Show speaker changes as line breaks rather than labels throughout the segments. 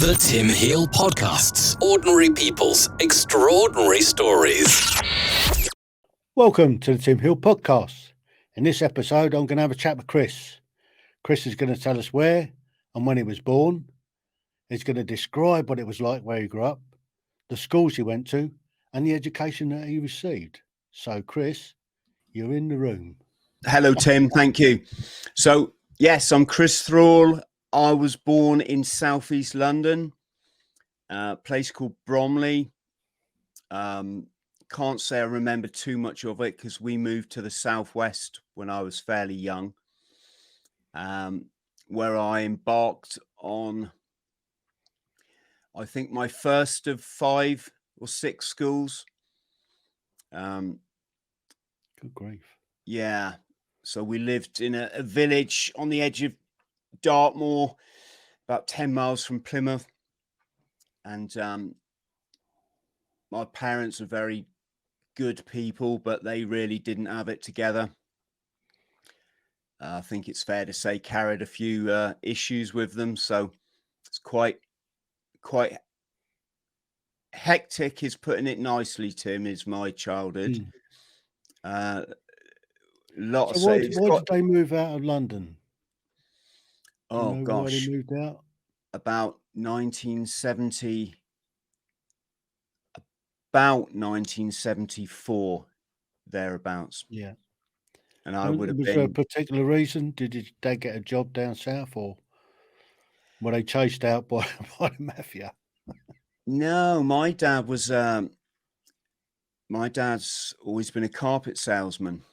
The Tim Heale Podcasts. Ordinary people's extraordinary stories.
Welcome to the Tim Heale Podcast. In this episode, I'm going to have a chat with Chris. Chris is going to tell us where and when he was born. He's going to describe what it was like where he grew up, the schools he went to, and the education that he received. So, Chris, you're in the room.
Hello, Tim. Thank you. So, yes, I'm Chris Thrall. I was born in southeast London, a place called Bromley. Can't say I remember too much of it because we moved to the southwest when I was fairly young, where I embarked on, I think, my first of 5 or 6 schools.
Good grief.
Yeah. So we lived in a village on the edge of Dartmoor, about 10 miles from Plymouth. And my parents are very good people, but they really didn't have it together. I think it's fair to say carried a few issues with them. So it's quite hectic, is putting it nicely, Tim, is my childhood. Why did
they move out of London?
Oh, gosh.
Why they moved out?
About 1974, thereabouts.
Yeah.
And I would have
been. Was there a particular reason? Did they get a job down south, or were they chased out by the mafia?
No, my dad's always been a carpet salesman.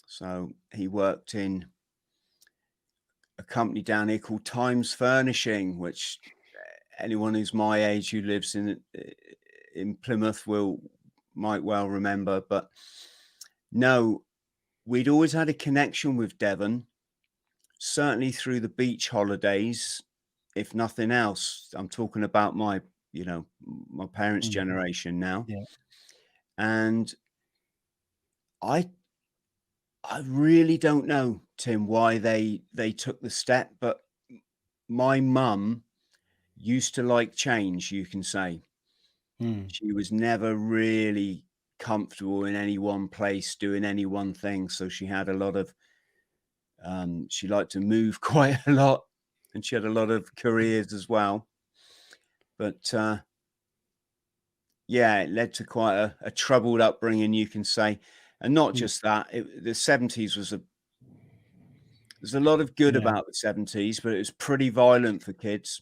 So he worked in a company down here called Times Furnishing, which anyone who's my age who lives in Plymouth might well remember. But no, we'd always had a connection with Devon, certainly through the beach holidays, if nothing else. I'm talking about my parents' generation now.
Yeah.
And I really don't know, Tim, why they took the step, but my mum used to like change, you can say. She was never really comfortable in any one place doing any one thing. So she had a lot of, she liked to move quite a lot, and she had a lot of careers as well. But yeah, it led to quite a troubled upbringing, you can say. And not just that, the 70s there's a lot of good about the 70s, but it was pretty violent for kids.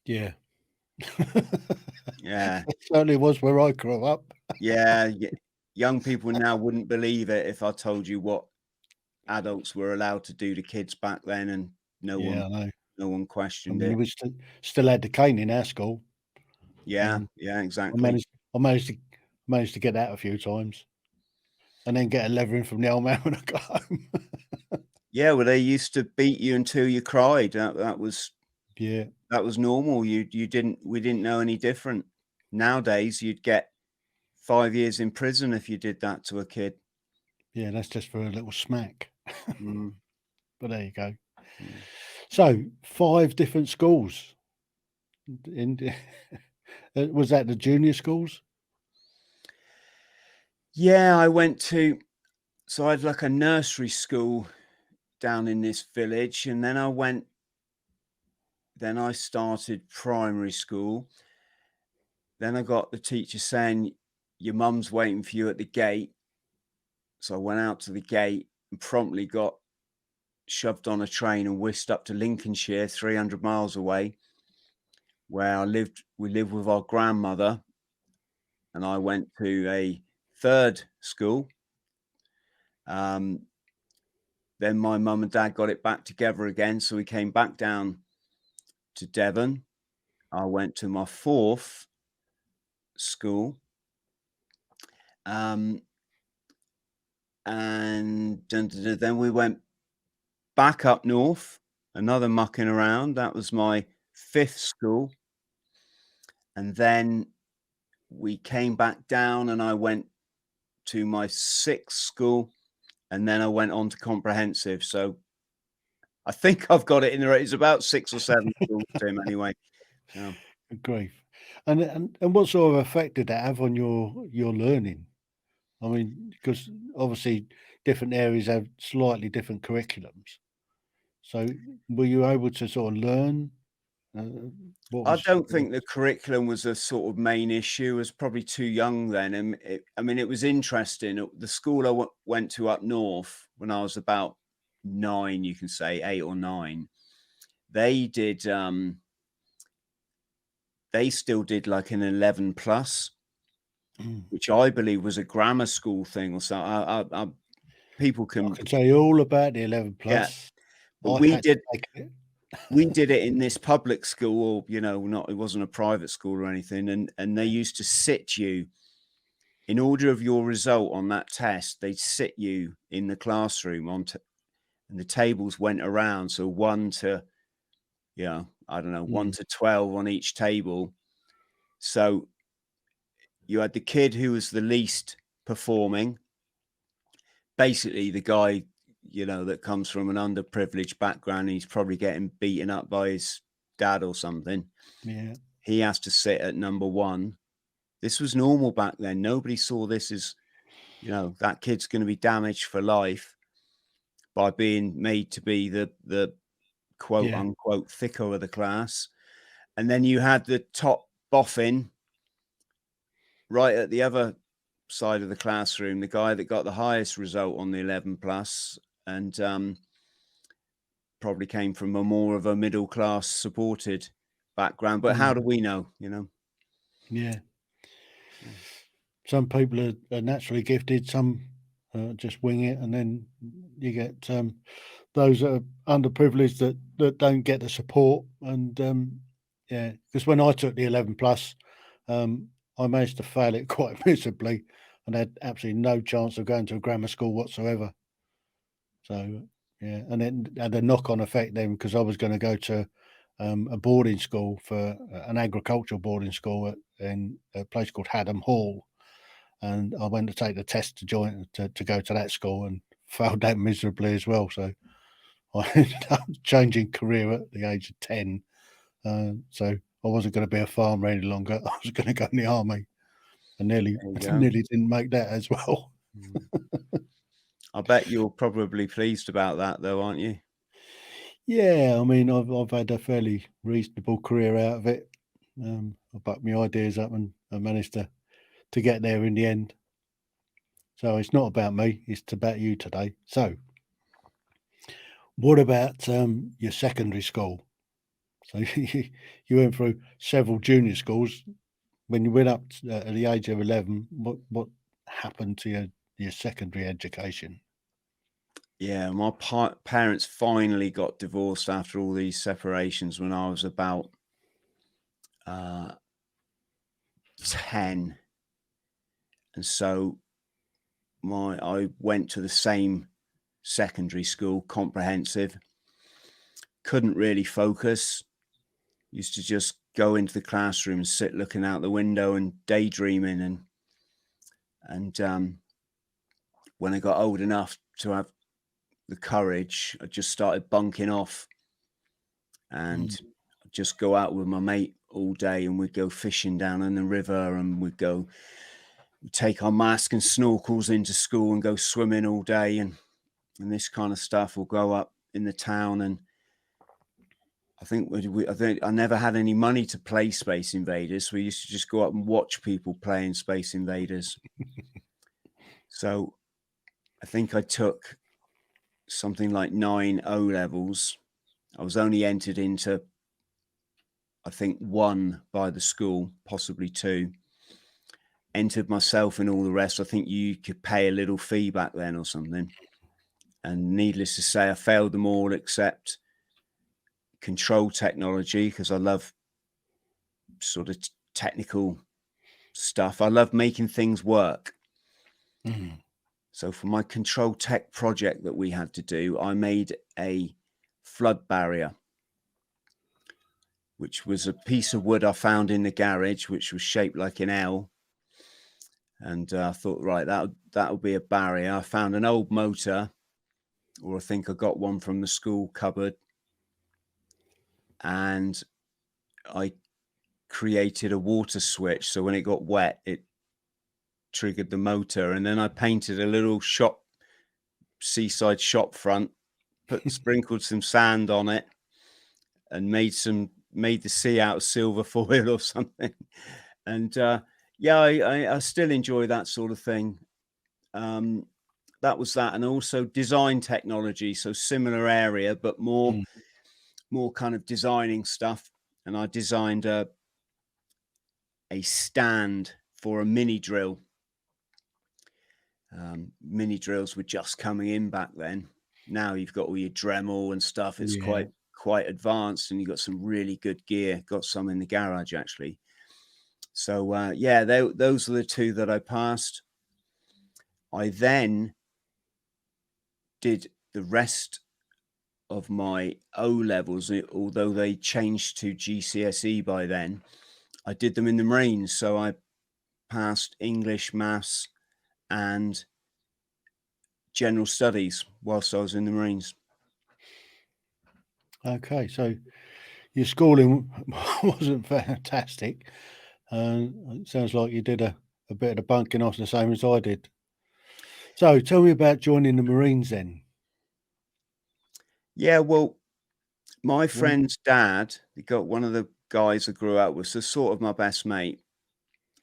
Yeah.
Yeah.
It certainly was where I grew up.
Yeah. Young people now wouldn't believe it if I told you what adults were allowed to do to kids back then, and no one questioned it.
We still had the cane in our school.
Yeah, exactly.
I managed to get that a few times, and then get a leathering from the old man when I got home.
Yeah, well, they used to beat you until you cried. That was normal. We didn't know any different. Nowadays, you'd get 5 years in prison if you did that to a kid.
Yeah, that's just for a little smack. But there you go. So 5 different schools. Was that the junior schools?
Yeah, I had like a nursery school down in this village, and then I started primary school. Then I got the teacher saying, your mum's waiting for you at the gate. So I went out to the gate and promptly got shoved on a train and whisked up to Lincolnshire, 300 miles away, where we lived with our grandmother. And I went to a 3rd school. Then my mum and dad got it back together again. So we came back down to Devon. I went to my 4th school. And then we went back up north, another mucking around. That was my 5th school. And then we came back down and I went to my 6th school, and then I went on to comprehensive. So I think I've got it in there. It's about 6 or 7 schools, Tim, anyway. So.
Good grief. And what sort of effect did that have on your learning? I mean, because obviously different areas have slightly different curriculums. So were you able to sort of learn?
I don't think the curriculum was a sort of main issue. I was probably too young then. And it was interesting. The school I went to up north when I was about 9, you can say 8 or 9, they did, they still did like an 11 plus, which I believe was a grammar school thing or so. People
I
can
tell you all about the 11 plus.
Yeah, but we did it in this public school, or it wasn't a private school or anything, and they used to sit you in order of your result on that test. They'd sit you in the classroom and the tables went around, so 1 to 1 to 12 on each table. So you had the kid who was the least performing, basically the guy that comes from an underprivileged background. He's probably getting beaten up by his dad or something.
Yeah.
He has to sit at number 1. This was normal back then. Nobody saw this as, that kid's going to be damaged for life by being made to be the quote unquote thicker of the class. And then you had the top boffin right at the other side of the classroom, the guy that got the highest result on the 11 plus, and probably came from a more of a middle class supported background. But how do we know?
Yeah. Some people are naturally gifted, some just wing it, and then you get those that are underprivileged that don't get the support. And because when I took the 11 plus, I managed to fail it quite miserably and had absolutely no chance of going to a grammar school whatsoever. So yeah, and then had a knock-on effect then, because I was going to go to a boarding school, for an agricultural boarding school in a place called Heale, and I went to take the test to join to go to that school and failed that miserably as well. So I ended up changing career at the age of 10. So I wasn't going to be a farmer any longer. I was going to go in the army, and nearly didn't make that as well.
I bet you're probably pleased about that, though, aren't you?
Yeah, I mean, I've had a fairly reasonable career out of it. I bucked my ideas up and I managed to get there in the end. So it's not about me; it's about you today. So, what about your secondary school? So you went through several junior schools. When you went up at the age of 11, what happened to your secondary education?
Yeah, my parents finally got divorced after all these separations when I was about 10. And so I went to the same secondary school, comprehensive. Couldn't really focus. Used to just go into the classroom and sit looking out the window and daydreaming. And when I got old enough to have the courage, I just started bunking off and just go out with my mate all day, and we'd go fishing down in the river, and we'd take our mask and snorkels into school and go swimming all day and this kind of stuff. We'll go up in the town, and I think I never had any money to play Space Invaders. So we used to just go up and watch people playing Space Invaders. So I think I took something like 9 O levels. I was only entered into, I think, 1 by the school, possibly 2. Entered myself in all the rest. I think you could pay a little fee back then or something. And needless to say, I failed them all except control technology, because I love sort of technical stuff. I love making things work. So for my control tech project that we had to do, I made a flood barrier, which was a piece of wood I found in the garage, which was shaped like an L. And I thought, right, that would be a barrier. I found an old motor or I think I got one from the school cupboard, and I created a water switch. So when it got wet, it triggered the motor. And then I painted a little seaside shop front, sprinkled some sand on it, and made the sea out of silver foil or something. And yeah, I still enjoy that sort of thing. That was that. And also design technology, so similar area, but more kind of designing stuff. And I designed a stand for a mini drill. Mini drills were just coming in back then. Now you've got all your Dremel and stuff. It's quite advanced, and you've got some really good gear. Got some in the garage actually. So yeah, those are the two that I passed. I then did the rest of my O levels, although they changed to GCSE by then. I did them in the Marines, so I passed English, maths, and general studies whilst I was in the Marines.
Okay, so your schooling wasn't fantastic. It sounds like you did a bit of bunking off the same as I did. So tell me about joining the Marines then.
Yeah, well, my friend's dad, he got one of the guys I grew up with, so sort of my best mate.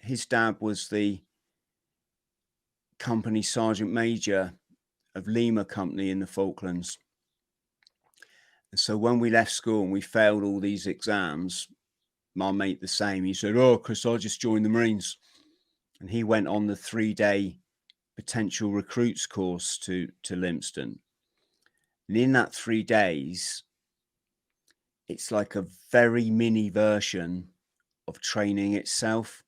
His dad was the company sergeant major of Lima Company in the Falklands. And so when we left school and we failed all these exams, my mate the same, he said, "Oh, Chris, I just joined the Marines." And he went on the 3-day potential recruits course to Lympstone. And in that 3 days, it's like a very mini version of training itself,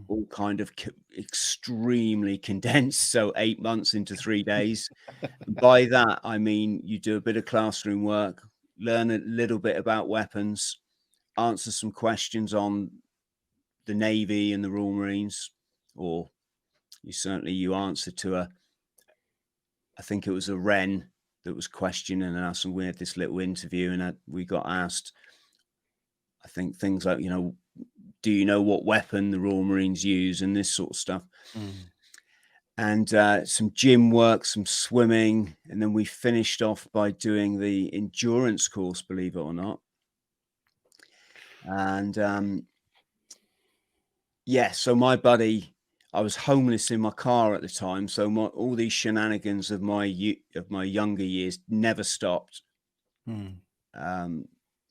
all kind of extremely condensed. So 8 months into 3 days. And by that, I mean, you do a bit of classroom work, learn a little bit about weapons, answer some questions on the Navy and the Royal Marines, or you answer to I think it was a Wren that was questioning us, and we had this little interview, and we got asked, I think, things like, do you know what weapon the Royal Marines use, and this sort of stuff. And some gym work, some swimming, and then we finished off by doing the endurance course, believe it or not. And yeah, so my buddy, I was homeless in my car at the time, so all these shenanigans of my younger years never stopped. In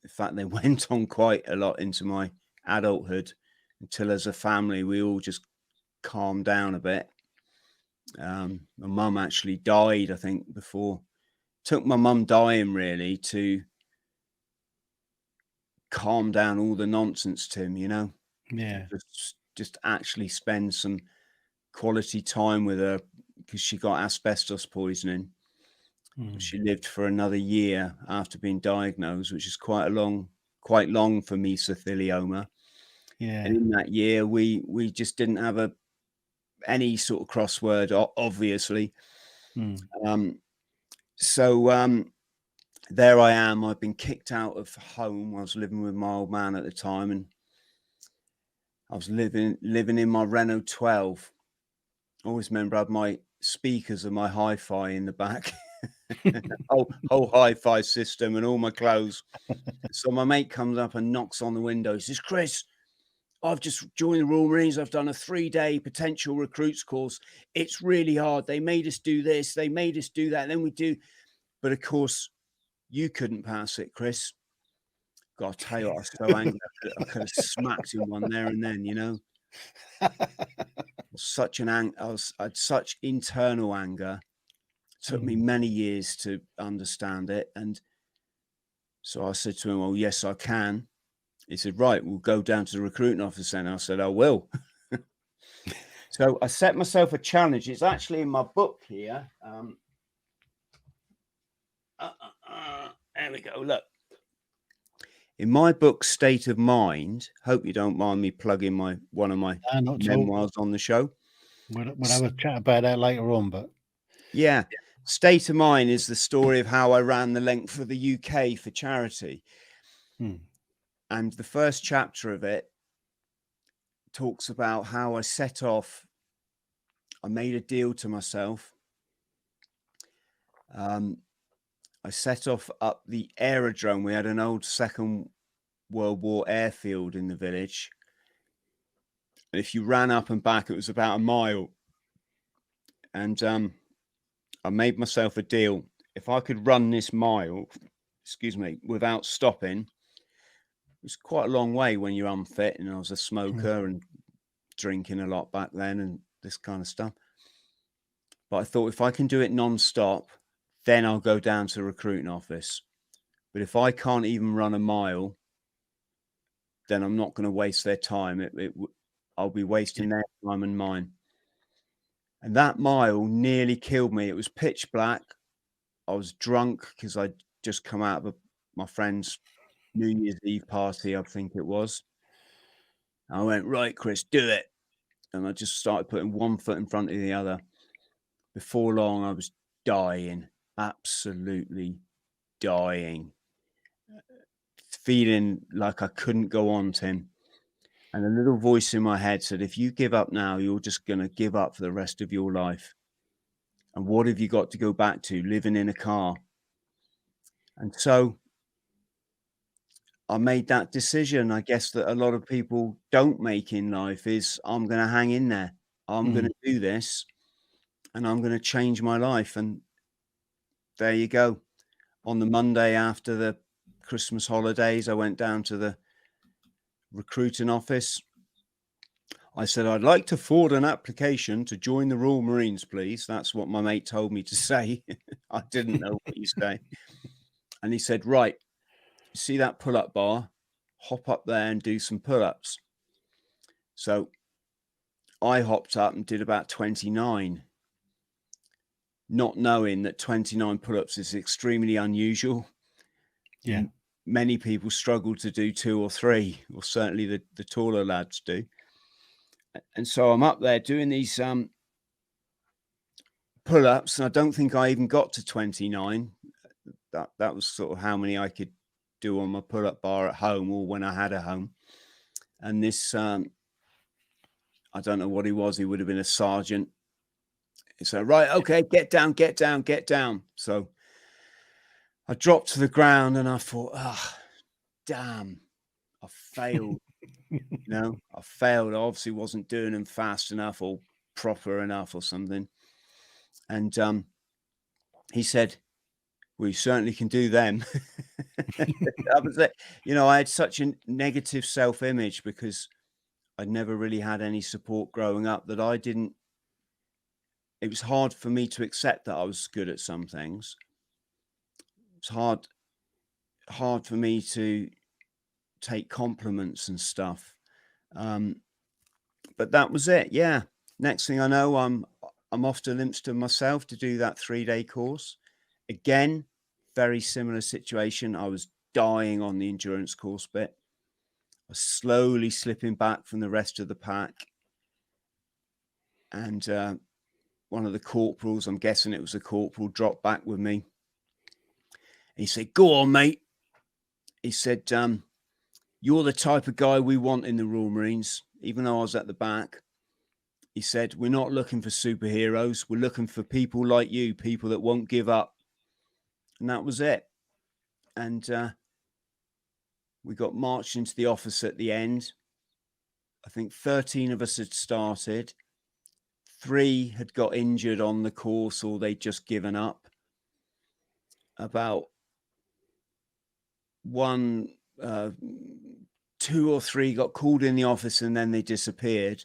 fact, they went on quite a lot into my adulthood, until as a family we all just calmed down a bit. My mum actually died, I think, before. Took my mum dying really to calm down all the nonsense, Tim,
Yeah.
Just actually spend some quality time with her, because she got asbestos poisoning. She lived for another year after being diagnosed, which is quite long for mesothelioma.
Yeah.
And in that year, we just didn't have any sort of crossword, obviously. So there I am. I've been kicked out of home. I was living with my old man at the time, and I was living in my Renault 12. I always remember I had my speakers and my hi-fi in the back. whole hi-fi system and all my clothes. So my mate comes up and knocks on the window. He says, "Chris, I've just joined the Royal Marines. I've done a 3-day potential recruits course. It's really hard. They made us do this. They made us do that. And then we do. But of course, you couldn't pass it, Chris." God, I tell you what, I was so angry. I could have smacked him one there and then, I had such internal anger. It took me many years to understand it. And so I said to him, "Oh, yes, I can." He said, "Right, we'll go down to the recruiting office." And I said, "I will." So I set myself a challenge. It's actually in my book here. There we go. Look. In my book, State of Mind, hope you don't mind me plugging one of my memoirs on the show.
We'll have a chat about that later on, but
yeah. State of Mind is the story of how I ran the length of the UK for charity. And the first chapter of it talks about how I set off. I made a deal to myself. I set off up the aerodrome. We had an old Second World War airfield in the village. And if you ran up and back, it was about a mile. And I made myself a deal. If I could run this mile, without stopping, it was quite a long way when you're unfit, and I was a smoker and drinking a lot back then and this kind of stuff. But I thought, if I can do it non-stop, then I'll go down to the recruiting office. But if I can't even run a mile, then I'm not going to waste their time. I'll be wasting their time and mine. And that mile nearly killed me. It was pitch black. I was drunk because I'd just come out of my friend's New Year's Eve party, I think it was. I went, right, Chris, do it. And I just started putting one foot in front of the other. Before long, I was dying, absolutely dying, feeling like I couldn't go on, Tim. And a little voice in my head said, if you give up now, you're just going to give up for the rest of your life. And what have you got to go back to? Living in a car. And so I made that decision, I guess, that a lot of people don't make in life, is I'm going to hang in there. I'm going to do this, and I'm going to change my life. And there you go. On the Monday after the Christmas holidays, I went down to the recruiting office. I said, I'd like to forward an application to join the Royal Marines, please. That's what my mate told me to say. I didn't know what you say. And he said, right, you see that pull-up bar? Hop up there and do some pull-ups. So I hopped up and did about 29, not knowing that 29 pull-ups is extremely unusual.
Yeah.
Many people struggle to do 2 or 3, or certainly the taller lads do. And so I'm up there doing these pull-ups, and I don't think I even got to 29. That was sort of how many I could do on my pull-up bar at home, or when I had a home. And this, I don't know what he was. He would have been a sergeant. He said, right, okay, get down, get down, get down. So I dropped to the ground and I thought, damn, I failed. I failed. I obviously wasn't doing them fast enough or proper enough or something. And he said, well, you certainly can do them. That was it. I had such a negative self-image because I'd never really had any support growing up, that it was hard for me to accept that I was good at some things. It's hard for me to take compliments and stuff. But that was it. Yeah. Next thing I know, I'm off to Limpston myself to do that 3-day course. Again, very similar situation. I was dying on the endurance course bit. I was slowly slipping back from the rest of the pack. And one of the corporals, I'm guessing it was a corporal, dropped back with me. He said, go on, mate. He said, you're the type of guy we want in the Royal Marines, even though I was at the back. He said, we're not looking for superheroes. We're looking for people like you, people that won't give up. And that was it. And we got marched into the office at the end. I think 13 of us had started. 3 had got injured on the course, or they'd just given up. About 2 or 3 got called in the office, and then they disappeared.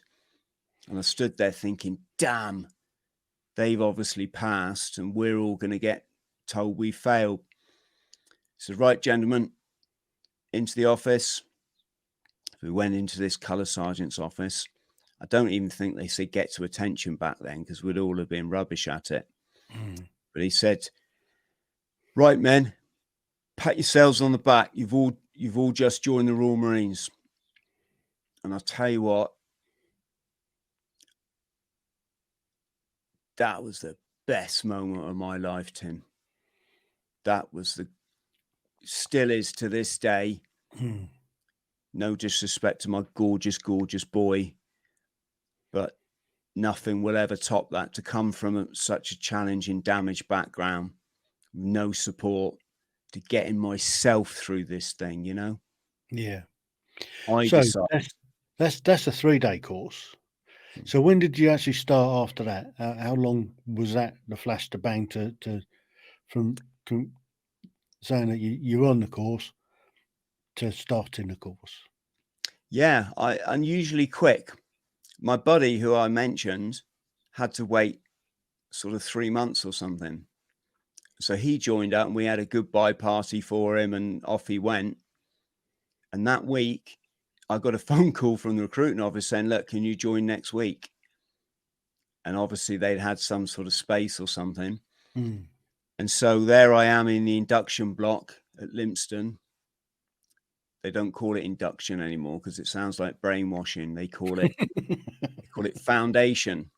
And I stood there thinking, damn, they've obviously passed and we're all going to get told we failed. So, right, gentlemen, into the office. We went into this colour sergeant's office. I don't even think they said get to attention back then, because we'd all have been rubbish at it. But he said, right, men, pat yourselves on the back. You've all just joined the Royal Marines. And I'll tell you what, that was the best moment of my life, Tim. That was still is to this day. No disrespect to my gorgeous, gorgeous boy, but nothing will ever top that. To come from such a challenging, damaged background, no support, to getting myself through this thing, you know?
Yeah.
I
So
decided.
that's a 3-day course. So when did you actually start after that? How long was that, the flash to bang, from saying that you're on the course to starting the course?
Yeah, unusually quick. My buddy, who I mentioned, had to wait sort of 3 months or something. So he joined up and we had a goodbye party for him and off he went. And that week, I got a phone call from the recruiting office saying, look, can you join next week? And obviously they'd had some sort of space or something. And so there I am in the induction block at Lympstone. They don't call it induction anymore because it sounds like brainwashing. They call it foundation.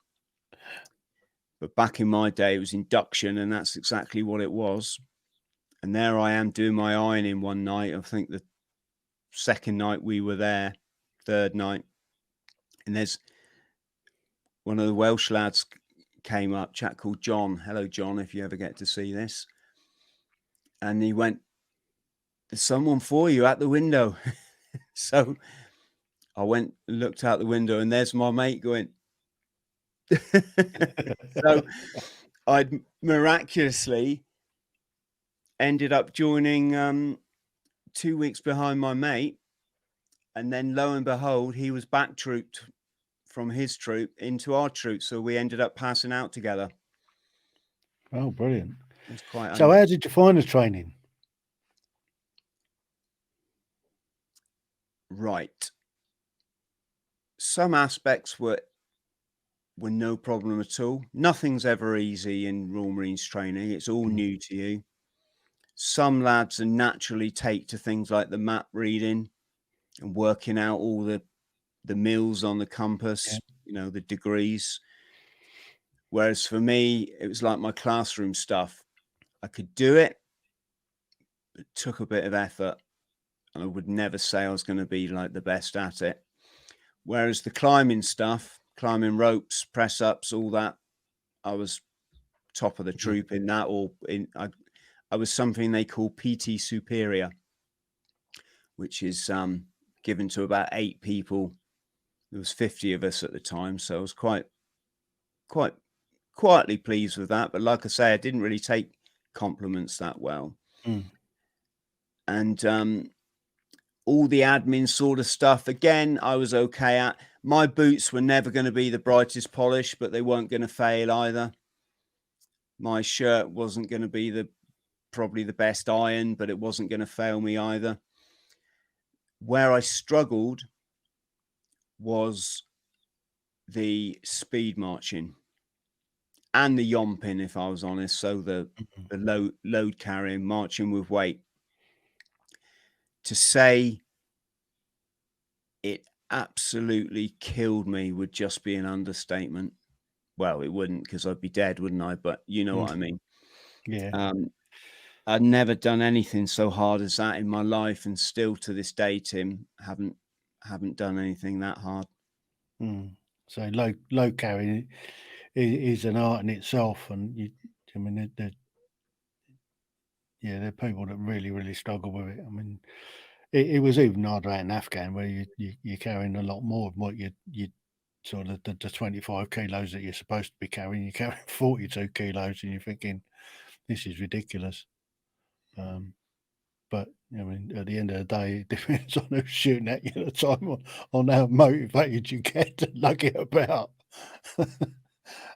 But back in my day, it was induction, and that's exactly what it was. And there I am doing my ironing one night. I think the second night we were there, third night. And there's one of the Welsh lads came up, chap called John. Hello, John, if you ever get to see this. And he went, there's someone for you at the window. So I went and looked out the window, and there's my mate going. So I'd miraculously ended up joining 2 weeks behind my mate. And then lo and behold, he was back trooped from his troop into our troop. So we ended up passing out together.
Oh, brilliant.
It was quite
So how did you find the training?
Right. Some aspects were no problem at all. Nothing's ever easy in Royal Marines training. It's all new to you. Some lads are naturally take to things like the map reading and working out all the mills on the compass, you know, the degrees. Whereas for me, it was like my classroom stuff. I could do it, but it took a bit of effort. And I would never say I was going to be like the best at it. Whereas the climbing stuff, climbing ropes, press ups, all that, I was top of the troop in that. Or I was something they call PT superior, which is given to about 8 people. There was 50 of us at the time, so I was quite quietly pleased with that. But like I say, I didn't really take compliments that well. And all the admin sort of stuff, again, I was okay at. My boots were never going to be the brightest polish, but they weren't going to fail either. My shirt wasn't going to be probably the best iron, but it wasn't going to fail me either. Where I struggled was the speed marching and the yomping, if I was honest. So the load carrying, marching with weight. To say it absolutely killed me would just be an understatement. Well, it wouldn't, because I'd be dead, wouldn't I? But you know what I mean.
Yeah.
I'd never done anything so hard as that in my life, and still to this day, Tim, haven't done anything that hard.
So load carrying is an art in itself, and I mean, there are people that really, really struggle with it. I mean, it was even harder out in Afghan, where you're carrying a lot more of what you sort of the 25 kilos that you're supposed to be carrying. You're carrying 42 kilos, and you're thinking, this is ridiculous. But I mean, at the end of the day, it depends on who's shooting at you at the time, on how motivated you get to lug it about.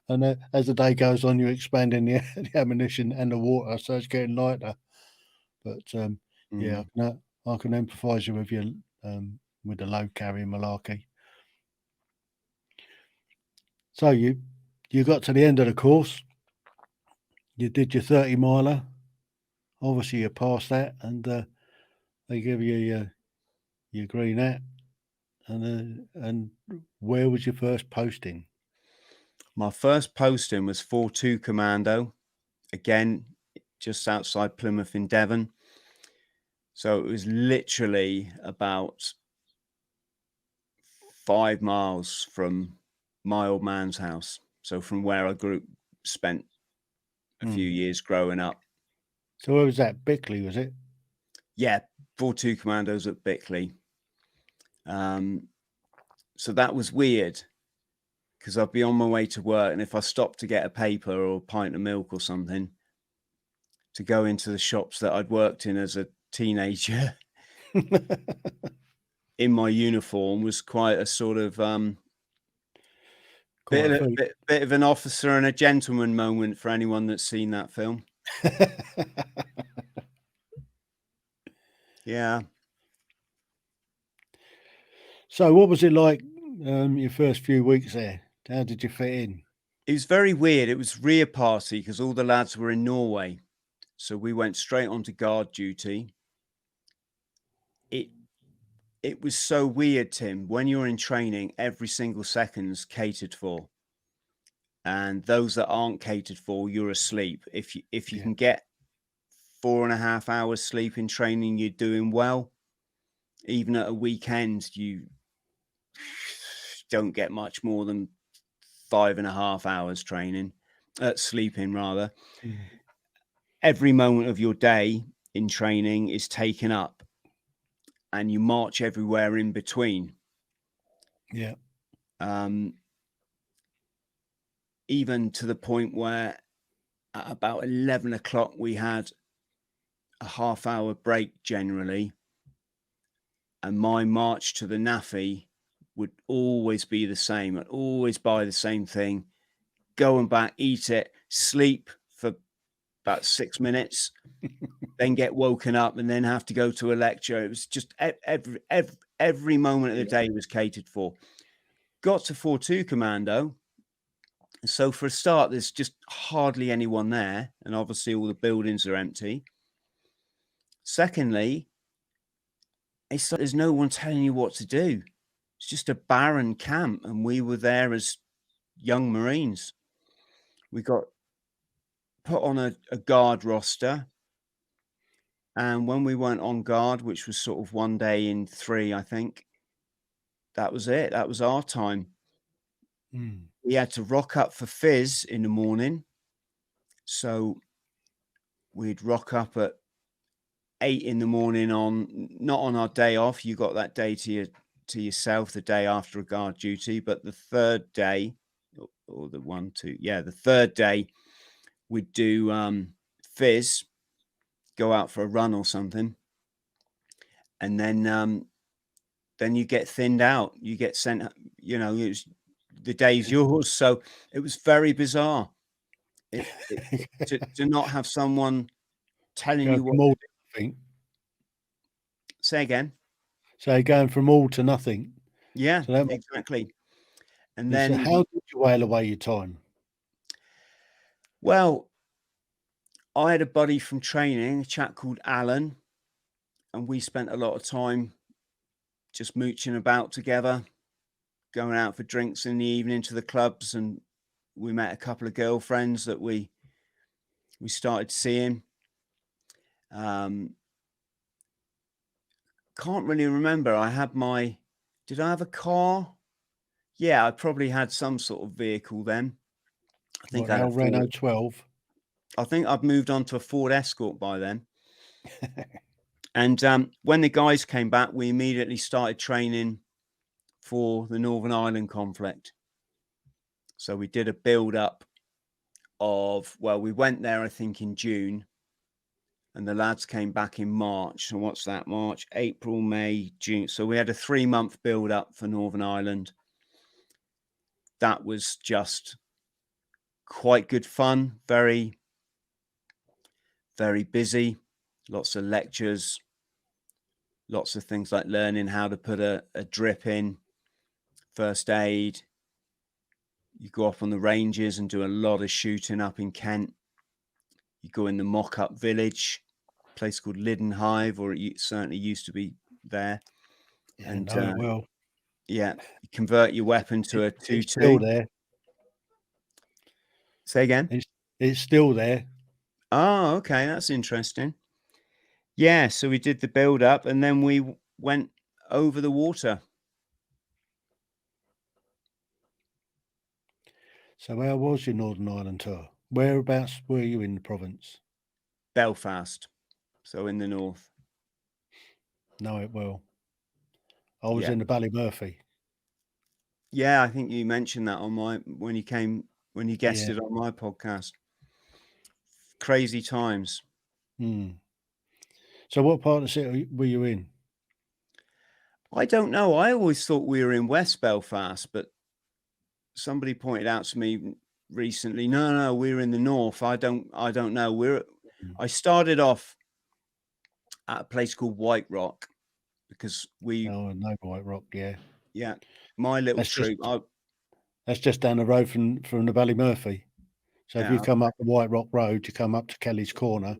And as the day goes on, you're expanding the ammunition and the water, so it's getting lighter. But yeah, I can empathise you with you with the load carrying malarkey. So you got to the end of the course. You did your 30 miler. Obviously, you passed that, and they give you your green hat. And where was your first posting?
My first posting was 4-2 Commando, again, just outside Plymouth in Devon. So it was literally about 5 miles from my old man's house. So from where I spent a few years growing up.
So where was that? Bickley, was it?
Yeah, 4-2 Commandos at Bickley. So that was weird because I'd be on my way to work, and if I stopped to get a paper or a pint of milk or something, to go into the shops that I'd worked in as a teenager in my uniform was quite a sort of bit of an officer and a gentleman moment for anyone that's seen that film. Yeah.
So what was it like your first few weeks there? How did you fit in?
It was very weird. It was rear party because all the lads were in Norway. So we went straight on to guard duty. It was so weird, Tim. When you're in training, every single second's catered for. And those that aren't catered for, you're asleep. If you can get 4.5 hours sleep in training, you're doing well. Even at a weekend, you don't get much more than 5.5 hours sleeping rather. Every moment of your day in training is taken up, and you march everywhere in between.
Yeah.
Even to the point where at about 11 o'clock, we had a half-hour break generally. And my march to the NAFI would always be the same. I'd always buy the same thing, go and back, eat it, sleep for about 6 minutes, then get woken up and then have to go to a lecture. It was just every moment of the day was catered for. Got to 4-2 Commando. So for a start, there's just hardly anyone there. And obviously all the buildings are empty. Secondly, there's no one telling you what to do. It's just a barren camp. And we were there as young Marines. We got put on a guard roster. And when we weren't on guard, which was sort of 1 day in 3, I think, that was it. That was our time. We had to rock up for fizz in the morning. So we'd rock up at 8 in the morning not on our day off. You got that day to yourself, the day after a guard duty. But the third day, or the third day, we'd do fizz, go out for a run or something, and then you get thinned out. You get sent. The day's yours. So it was very bizarre to not have someone telling you what. Say again.
So going from all to nothing.
Yeah, exactly. And then,
so how did you whale away your time?
Well, I had a buddy from training, a chap called Alan, and we spent a lot of time just mooching about together, going out for drinks in the evening to the clubs, and we met a couple of girlfriends that we started seeing. Can't really remember. Did I have a car? Yeah, I probably had some sort of vehicle then. I think I had a
Renault 12.
I think I'd moved on to a Ford Escort by then. And when the guys came back, we immediately started training for the Northern Ireland conflict. So we did a build-up we went there, I think, in June. And the lads came back in March. So what's that? March, April, May, June. So we had a 3-month build-up for Northern Ireland. That was just quite good fun. Very, very busy. Lots of lectures. Lots of things like learning how to put a drip in, first aid. You go up on the ranges and do a lot of shooting up in Kent. You go in the mock-up village, a place called Liddon Hive, or it certainly used to be there.
Yeah,
you convert your weapon to a 2-2.
Still there.
Say again?
It's still there.
Oh, okay. That's interesting. Yeah. So we did the build up and then we went over the water.
So how was your Northern Ireland tour? Whereabouts were you in the province?
Belfast. So in the north.
Know it well. I was
Yeah.
in the Ballymurphy.
Yeah, I think you mentioned that on when you guested on my podcast. Crazy times.
So what part of the city were you in?
I don't know. I always thought we were in West Belfast, but somebody pointed out to me recently, no, we're in the north. I don't know. I started off at a place called White Rock because
Oh, no, White Rock, yeah.
Yeah, my little troop.
That's just down the road from the Ballymurphy. So if you come up the White Rock Road, you come up to Kelly's Corner,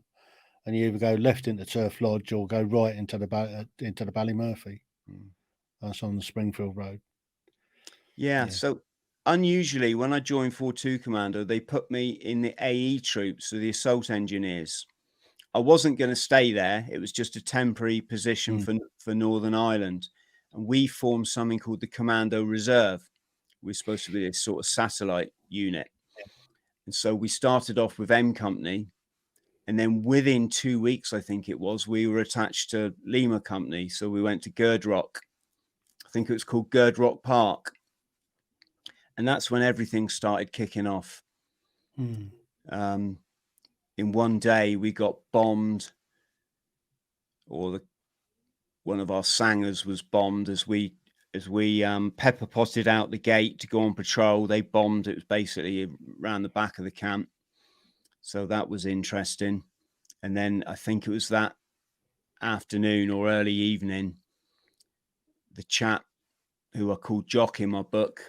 and you either go left into Turf Lodge or go right into the Ballymurphy. That's on the Springfield Road.
Yeah. So unusually, when I joined 4-2 Commando, they put me in the AE troops, so the assault engineers. I wasn't going to stay there. It was just a temporary position for Northern Ireland. And we formed something called the Commando Reserve. We're supposed to be a sort of satellite unit. And so we started off with M Company. And then within 2 weeks, I think it was, we were attached to Lima Company. So we went to Girdrock. I think it was called Girdrock Park. And that's when everything started kicking off. In one day, we got bombed, or one of our sangers was bombed as we pepper potted out the gate to go on patrol. They bombed. It was basically around the back of the camp. So that was interesting. And then I think it was that afternoon or early evening, the chap who I called Jock in my book,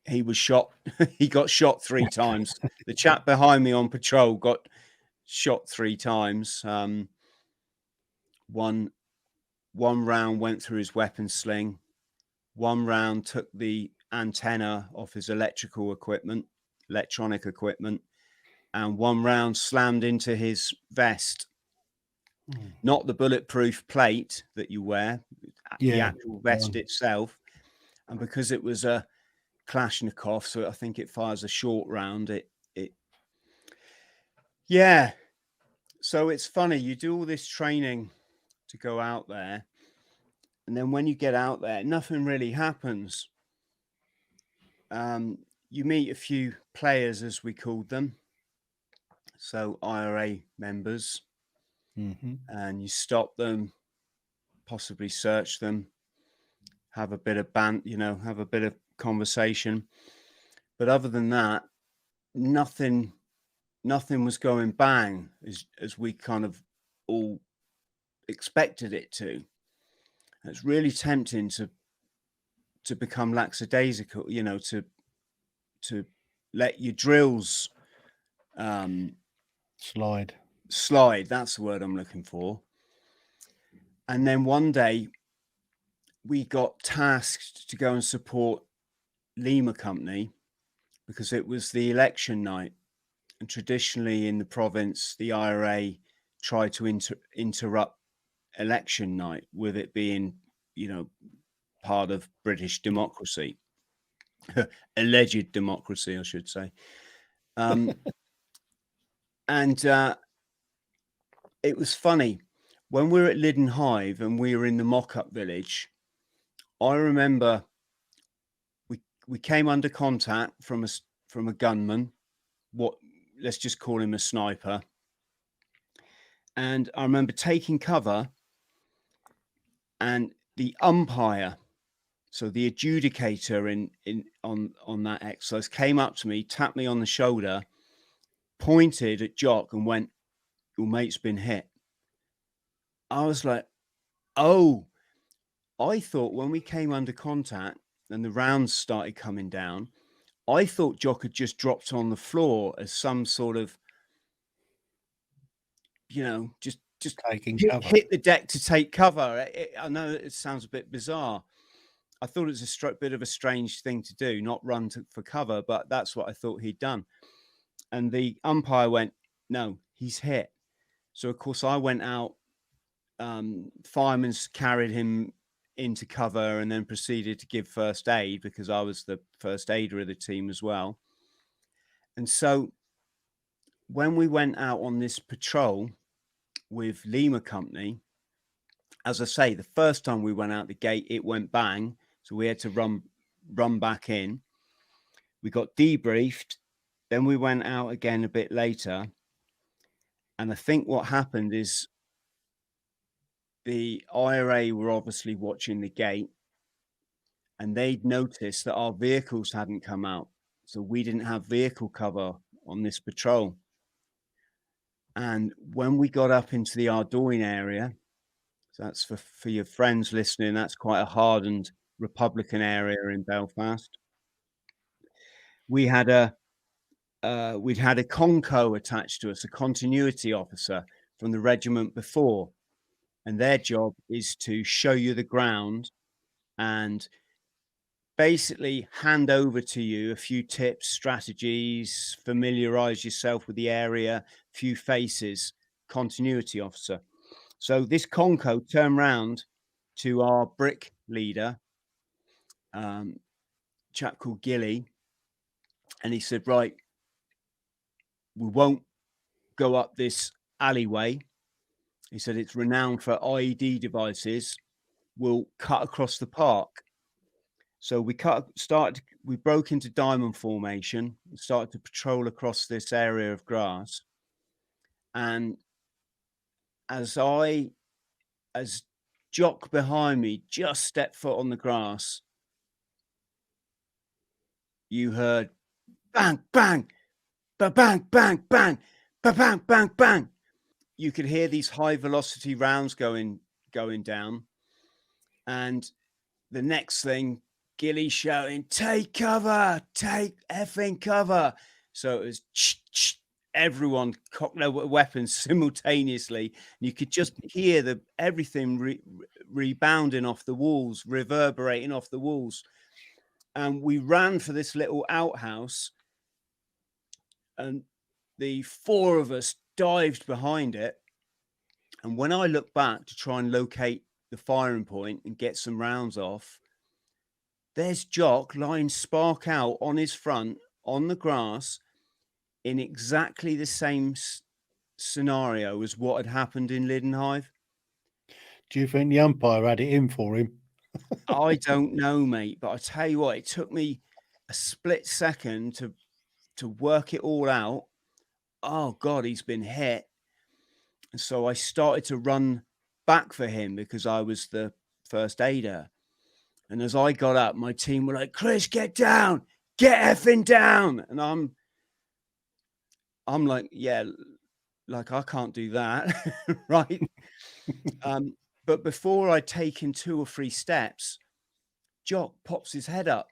he was shot. He got shot 3 times. The chap behind me on patrol got shot 3 times. One round went through his weapon sling. One round took the antenna off his electronic equipment, and one round slammed into his vest. Not the bulletproof plate that you wear, the actual vest itself. And because it was a Kalashnikov, so I think it fires a short round. So it's funny. You do all this training to go out there, and then when you get out there, nothing really happens. You meet a few players, as we called them, so IRA members, and you stop them, possibly search them, have a bit of have a bit of conversation. But other than that, nothing was going bang as we kind of all expected it to. It's really tempting to become lackadaisical, to let your drills slide. That's the word I'm looking for. And then one day we got tasked to go and support Lima Company because it was the election night. And traditionally in the province, the IRA tried to interrupt election night, with it being, part of British democracy, alleged democracy, I should say. And it was funny when we were at Lyddon Hive and we were in the mock-up village. I remember we came under contact from a gunman. Let's just call him a sniper. And I remember taking cover, and the umpire, so the adjudicator on that exercise, came up to me, tapped me on the shoulder, pointed at Jock and went, "Your mate's been hit." I was like, oh, I thought when we came under contact and the rounds started coming down, I thought Jock had just dropped on the floor as some sort of, just
taking cover.
Hit the deck to take cover. I know it sounds a bit bizarre. I thought it was a bit of a strange thing to do, not run for cover, but that's what I thought he'd done. And the umpire went, no, he's hit. So, of course, I went out. Firemen's carried him into cover and then proceeded to give first aid because I was the first aider of the team as well. And so when we went out on this patrol with Lima Company, as I say, the first time we went out the gate, it went bang. So we had to run back in. We got debriefed. Then we went out again a bit later. And I think what happened is the IRA were obviously watching the gate, and they'd noticed that our vehicles hadn't come out. So we didn't have vehicle cover on this patrol. And when we got up into the Ardougne area, so that's for your friends listening, that's quite a hardened Republican area in Belfast. We'd had a Conco attached to us, a continuity officer from the regiment before, and their job is to show you the ground and basically hand over to you a few tips, strategies, familiarize yourself with the area, few faces, continuity officer. So this Conco turned round to our brick leader, chap called Gilly, and he said, right, we won't go up this alleyway. He said, it's renowned for IED devices. We'll cut across the park. So we broke into diamond formation and started to patrol across this area of grass. And as Jock behind me just stepped foot on the grass, you heard bang, bang, ba-bang, bang, bang, ba-bang, bang, bang. You could hear these high velocity rounds going down. And the next thing, Gilly shouting, take cover, take effing cover. So it was everyone cocked their weapons simultaneously. You could just hear everything rebounding off the walls, reverberating off the walls. And we ran for this little outhouse, and the four of us dived behind it. And when I look back to try and locate the firing point and get some rounds off, there's Jock lying spark out on his front on the grass in exactly the same scenario as what had happened in Lidenhive.
Do you think the umpire had it in for him?
I don't know, mate, but I tell you what, it took me a split second to work it all out. Oh God, he's been hit. And so I started to run back for him because I was the first aider. And as I got up, my team were like, Chris, get down, get effing down. And I'm like, yeah, like I can't do that. Right. But before I'd taken 2 or 3 steps, Jock pops his head up.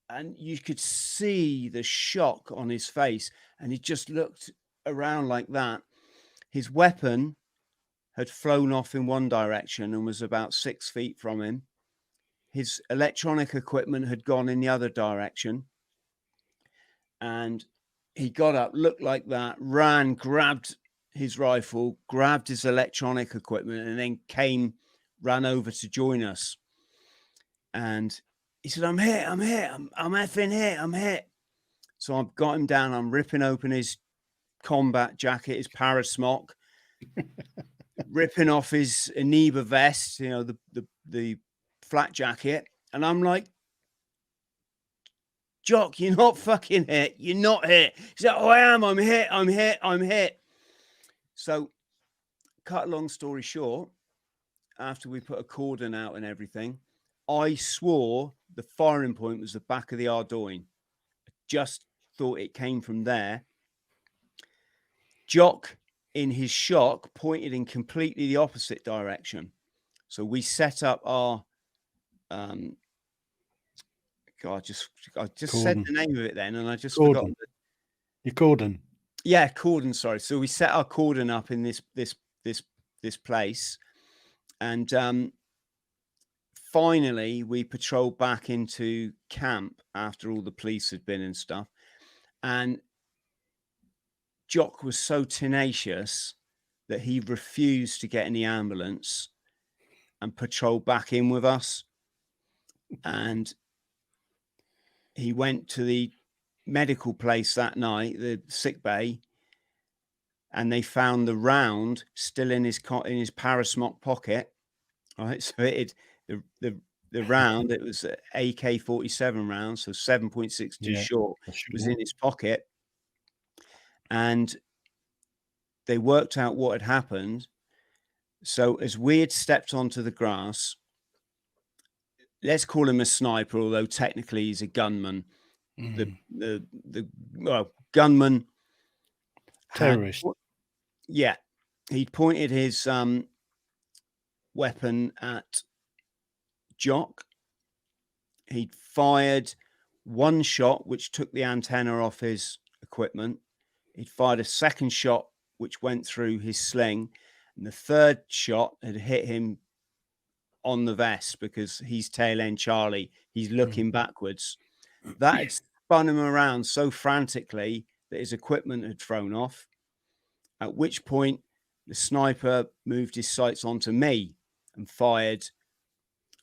And you could see the shock on his face. And he just looked around like that. His weapon had flown off in one direction and was about 6 feet from him. His electronic equipment had gone in the other direction. And he got up, looked like that, ran, grabbed his rifle, grabbed his electronic equipment, and then ran over to join us. And he said, I'm hit, I'm effing hit, I'm hit. So I've got him down, I'm ripping open his combat jacket, his parasmock, ripping off his Aniba vest, you know, the flat jacket. And I'm like, Jock, you're not fucking hit. You're not hit. He's like, oh, I am. I'm hit. I'm hit. I'm hit. So, cut a long story short, after we put a cordon out and everything, I swore the firing point was the back of the Ardougne. I just thought it came from there. Jock, in his shock, pointed in completely the opposite direction. So we set up our God, I just said the name of it then, and I just forgot.
Your cordon.
Yeah, cordon. Sorry. So we set our cordon up in this place, and finally, we patrolled back into camp after all the police had been and stuff. And Jock was so tenacious that he refused to get in the ambulance and patrol back in with us. And he went to the medical place that night, the sick bay, and they found the round still in his parasmock pocket. Right, so the round, it was an AK-47 round, so 7.62 short, was in his pocket, and they worked out what had happened. So as we had stepped onto the grass, let's call him a sniper, although technically he's a gunman. The gunman,
terrorist.
He'd pointed his weapon at Jock. He'd fired one shot, which took the antenna off his equipment. He'd fired a second shot, which went through his sling. And the third shot had hit him on the vest because he's tail end Charlie. He's looking backwards. That had spun him around so frantically that his equipment had thrown off, at which point the sniper moved his sights onto me and fired,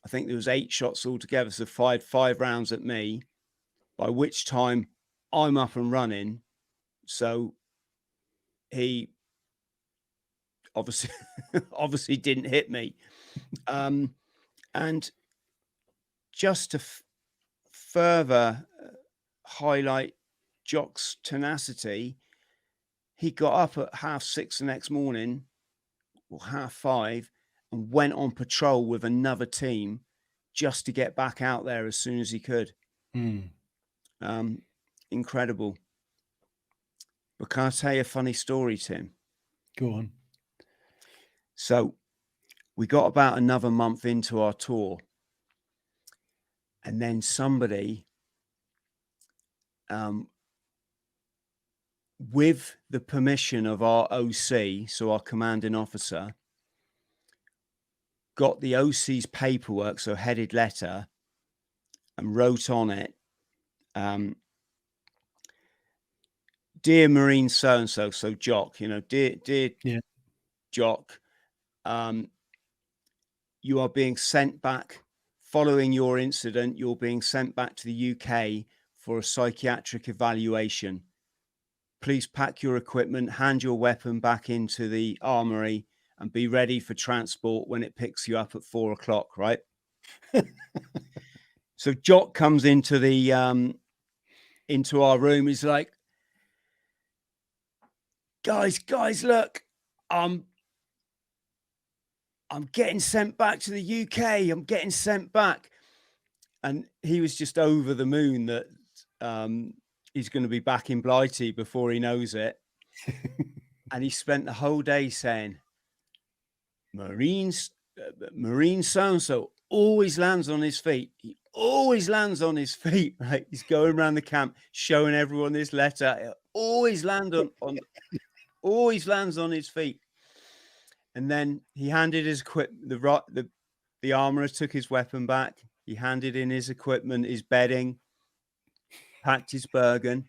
I think there was 8 shots altogether, so fired 5 rounds at me, by which time I'm up and running. So he obviously didn't hit me. And just to further highlight Jock's tenacity, he got up at 6:30 the next morning, or 5:30, and went on patrol with another team just to get back out there as soon as he could. Incredible. But can I tell you a funny story, Tim?
Go on.
So we got about another month into our tour, and then somebody, with the permission of our OC, so our commanding officer, got the OC's paperwork, so headed letter, and wrote on it, "Dear Marine so-and-so," so Jock, dear Jock, you are being sent back following your incident. You're being sent back to the UK for a psychiatric evaluation. Please pack your equipment, hand your weapon back into the armory, and be ready for transport when it picks you up at 4 o'clock, right? So Jock comes into the into our room. He's like, guys, look, I'm getting sent back to the UK. I'm getting sent back. And he was just over the moon that he's going to be back in Blighty before he knows it. And he spent the whole day saying, Marine so-and-so always lands on his feet. He always lands on his feet, right? He's going around the camp showing everyone this letter. It always lands on his feet. And then he handed his equipment, the armorer took his weapon back. He handed in his equipment, his bedding, packed his Bergen.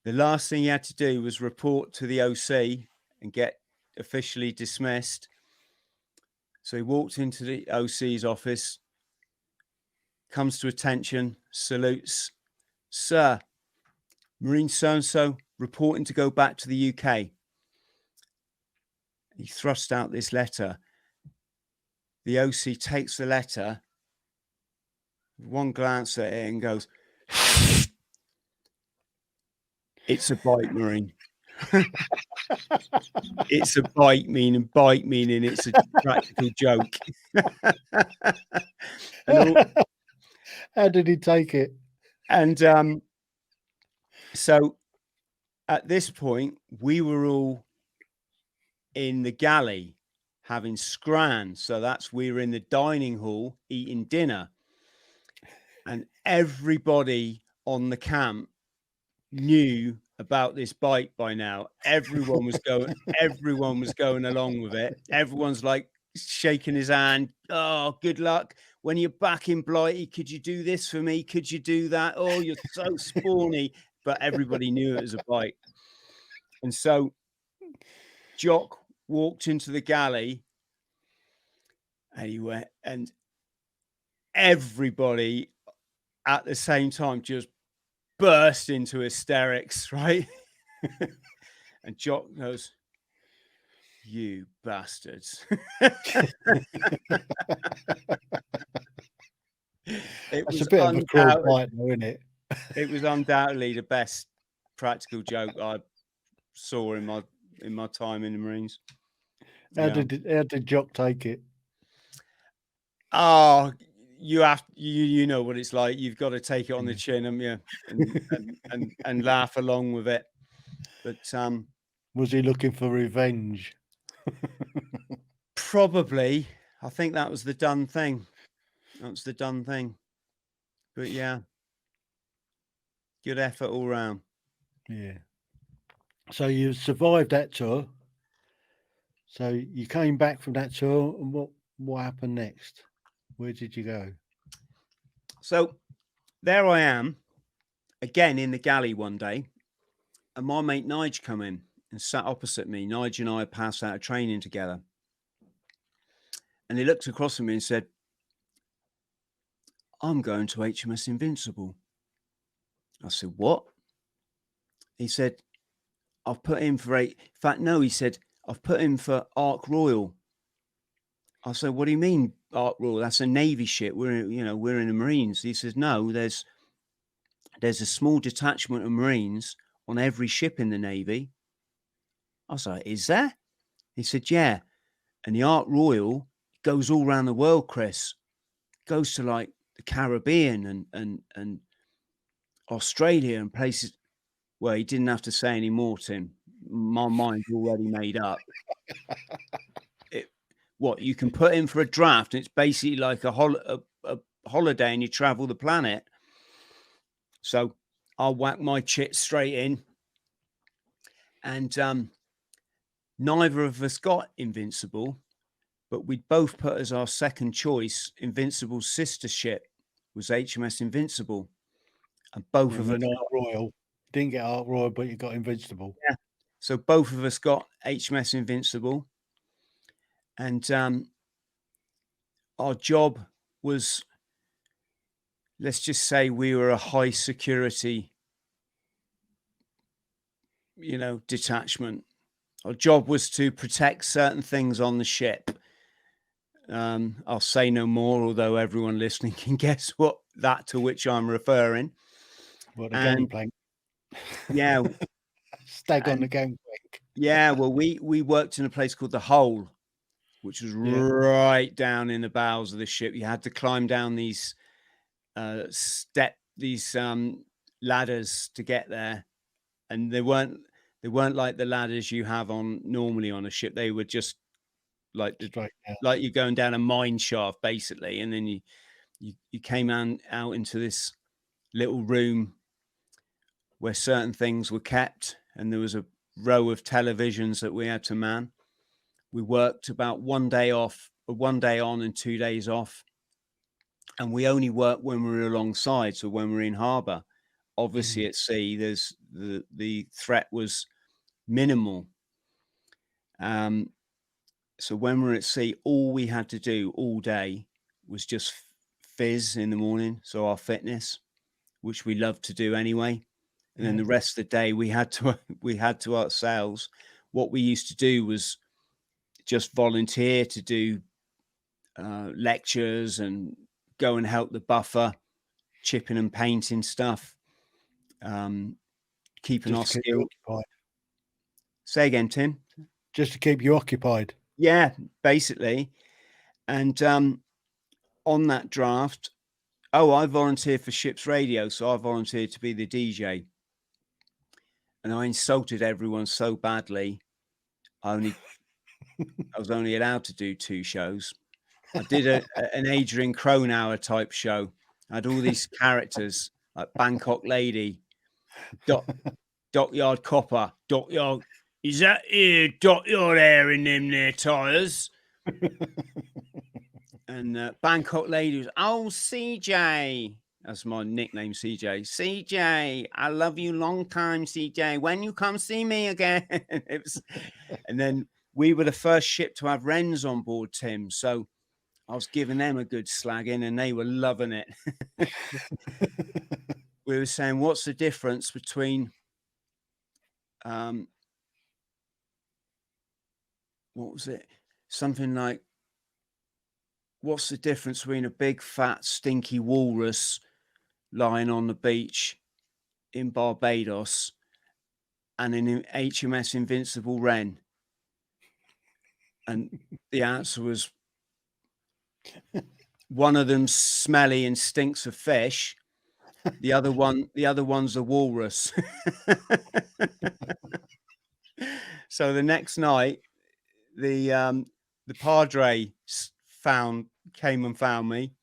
The last thing he had to do was report to the OC and get officially dismissed. So he walked into the OC's office, comes to attention, salutes. Sir, Marine so-and-so reporting to go back to the UK. He thrust out this letter. The OC takes the letter, one glance at it, and goes, "It's a bite, Marine." It's a bite meaning it's a practical joke.
How did he take it?
And so at this point, we were all in the galley having scran. So we were in the dining hall eating dinner. And everybody on the camp knew about this bite by now. Everyone was going along with it. Everyone's like shaking his hand. Oh, good luck. When you're back in Blighty, could you do this for me? Could you do that? Oh, you're so spawny. But everybody knew it was a bite. And so Jock walked into the galley and he went, and everybody at the same time just burst into hysterics, right? And Jock goes, "You bastards."
That's a bit of a cruel bite, though, isn't it?
It was undoubtedly the best practical joke I saw in my time in the Marines.
How did Jock take it?
Oh, you know what it's like. You've got to take it on the chin, haven't you? And laugh along with it. But
was he looking for revenge?
Probably. I think that was the done thing. That's the done thing. But yeah, good effort all round.
Yeah. So you survived that tour. So you came back from that tour, and what happened next? Where did you go?
So there I am again in the galley one day, and my mate Nige come in and sat opposite me. Nige and I passed out of training together, and he looked across at me and said, "I'm going to HMS Invincible." I said, "What?" He said, "I've put in for in fact, no," he said, "I've put in for Ark Royal." I said, "What do you mean, Ark Royal? That's a Navy ship. We're in the Marines." He says, "No, there's a small detachment of Marines on every ship in the Navy." I was like, "Is there?" He said, "Yeah. And the Ark Royal goes all around the world, Chris. Goes to like the Caribbean and Australia and places." Well, he didn't have to say any more, Tim. My mind's already made up. What you can put in for a draft, and it's basically like a holiday, and you travel the planet. So I'll whack my chit straight in, and neither of us got Invincible, but we both put as our second choice Invincible's sister ship was HMS Invincible, and both of us
Ark Royal. Didn't get Ark Royal, but you got Invincible.
Yeah. So both of us got HMS Invincible, and our job was, let's just say, we were a high security, detachment. Our job was to protect certain things on the ship. I'll say no more, although everyone listening can guess to which I'm referring.
What, the gangplank?
Yeah.
Stag on the gangplank.
Yeah, well, we worked in a place called the Heale, which was right down in the bowels of the ship. You had to climb down these ladders to get there, and they weren't like the ladders you have normally on a ship. They were just like like you're going down a mine shaft, basically, and then you came out into this little room where certain things were kept, and there was a row of televisions that we had to man. We worked about 1 day off, 1 day on and 2 days off. And we only worked when we were alongside. So when we're in harbour, obviously at sea, there's the threat was minimal. So when we're at sea, all we had to do all day was just fizz in the morning. So our fitness, which we love to do anyway. And then the rest of the day we had to ourselves. What we used to do was just volunteer to do lectures and go and help the buffer, chipping and painting stuff, keeping our skill. Say again, Tim.
Just to keep you occupied.
Yeah, basically. And on that draft, I volunteered for ship's radio, so I volunteered to be the DJ. And I insulted everyone so badly. I was only allowed to do 2 shows. I did an Adrian Cronauer type show. I had all these characters like Bangkok Lady, Dockyard Copper, Dockyard. Is that here Dockyard air in them there tyres? And Bangkok lady was, oh, CJ. That's my nickname, CJ. CJ, I love you long time, CJ. When you come see me again. It was, and then we were the first ship to have wrens on board, Tim. So I was giving them a good slagging and they were loving it. We were saying, what's the difference between what was it? Something like, what's the difference between a big, fat, stinky walrus lying on the beach in Barbados and an HMS Invincible Wren? And the answer was, one of them's smelly and stinks of fish. The other one's a walrus. So the next night, the padre came and found me.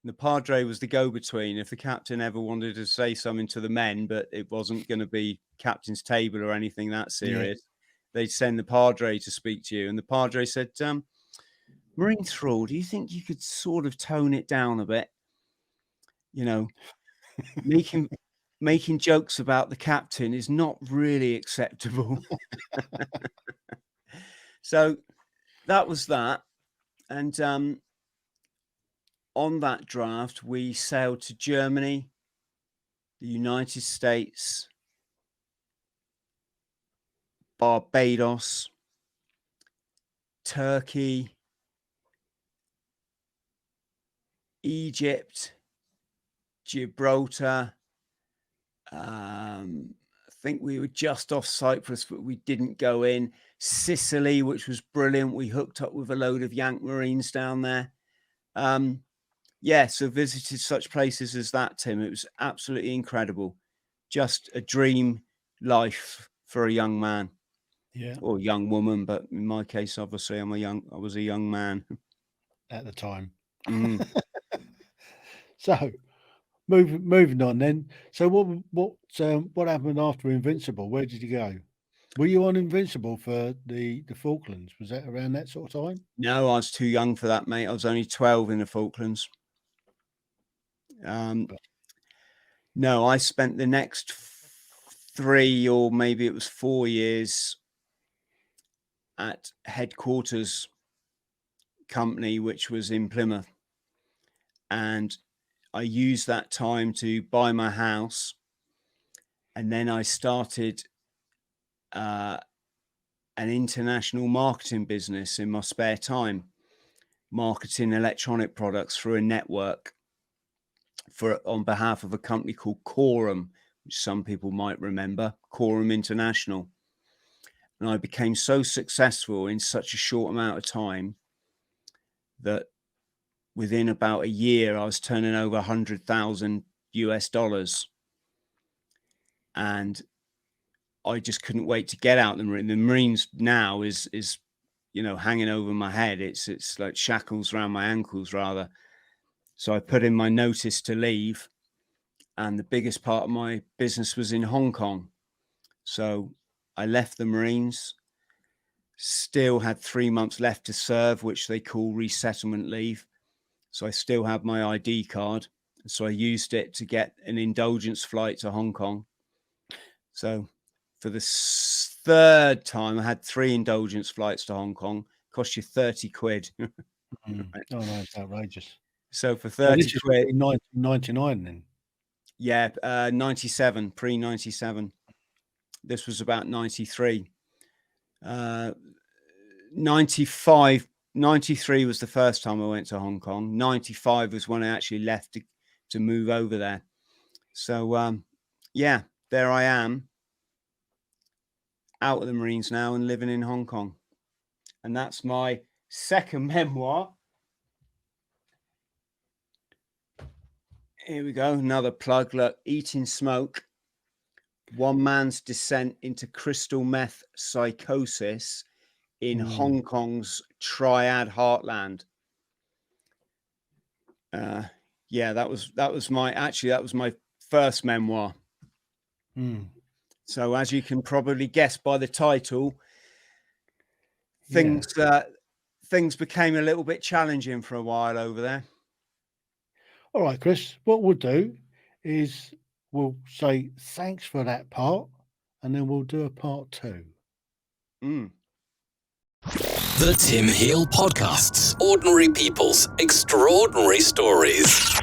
And the padre was the go-between. If the captain ever wanted to say something to the men, but it wasn't going to be captain's table or anything that serious, they'd send the padre to speak to you. And the padre said, Marine Thrall, do you think you could sort of tone it down a bit? You know, making jokes about the captain is not really acceptable. So that was that. And on that draft, we sailed to Germany, the United States, Barbados, Turkey, Egypt, Gibraltar. I think we were just off Cyprus, but we didn't go in. Sicily, which was brilliant. We hooked up with a load of Yank Marines down there. So visited such places as that, Tim. It was absolutely incredible. Just a dream life for a young man.
Yeah.
Or young woman, but in my case, obviously, I was a young man
At the time.
Mm.
So moving on then. So what happened after Invincible? Where did you go? Were you on Invincible for the Falklands? Was that around that sort of time?
No, I was too young for that, mate. I was only 12 in the Falklands. No, I spent the next 3 or maybe it was 4 years at headquarters company, which was in Plymouth. And I used that time to buy my house. And then I started an international marketing business in my spare time, marketing electronic products through a network on behalf of a company called Quorum, which some people might remember, Quorum International. And I became so successful in such a short amount of time that within about a year, I was turning over $100,000. And I just couldn't wait to get out the Marine. The Marines now is hanging over my head. It's like shackles around my ankles, rather. So I put in my notice to leave, and the biggest part of my business was in Hong Kong. So I left the Marines, still had 3 months left to serve, which they call resettlement leave. So I still have my ID card. So I used it to get an indulgence flight to Hong Kong. So for the third time, I had 3 indulgence flights to Hong Kong. Cost you 30 quid.
Oh, no, it's outrageous.
So for 30 quid.
In 1999 then?
Yeah, 97, pre-97. This was about 93. 93 was the first time I went to Hong Kong. 95 was when I actually left to move over there. So, there I am, out of the Marines now and living in Hong Kong. And that's my second memoir. Here we go. Another plug. Look, Eating Smoke. One man's descent into crystal meth psychosis in Hong Kong's Triad Heartland. That was my first memoir. So as you can probably guess by the title, things things became a little bit challenging for a while over there.
All right, Chris, what we'll do is we'll say thanks for that part, and then we'll do a part 2.
The Tim Heale Podcasts. Ordinary people's extraordinary stories.